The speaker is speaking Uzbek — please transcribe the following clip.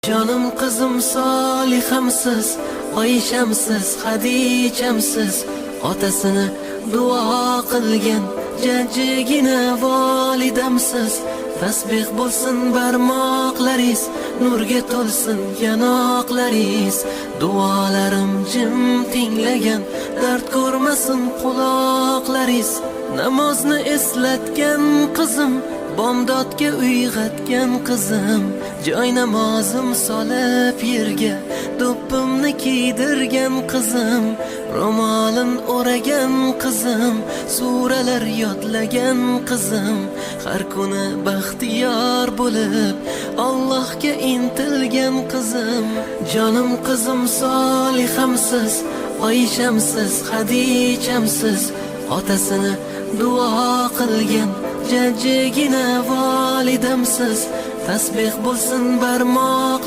Jonim qizim Solihamsiz, Oyshamsiz, Xadichamsiz, otasini duo qilgan jajjigina volidamsiz. Tasbih bo'lsin barmoqlaringiz, nurga to'lsin yanoqlaringiz. Duolarim jim tinglagan, dard ko'rmasin quloqlaringiz. Namozni eslatgan qizim, bomdodga uyg'atgan qizim, joy namozim solib yerga do'ppimni kiydirgan qizim, ro'molin o'ragan qizim, suralar yodlagan qizim, har kuni baxtiyor bo'lib Allohga intilgan qizim. Jonim qizim Solihamsiz, Oyshamsiz, Xadichamsiz, otasini duo qilgan jajjigina volidamsiz. Tasbih bo'lsin barmoqlar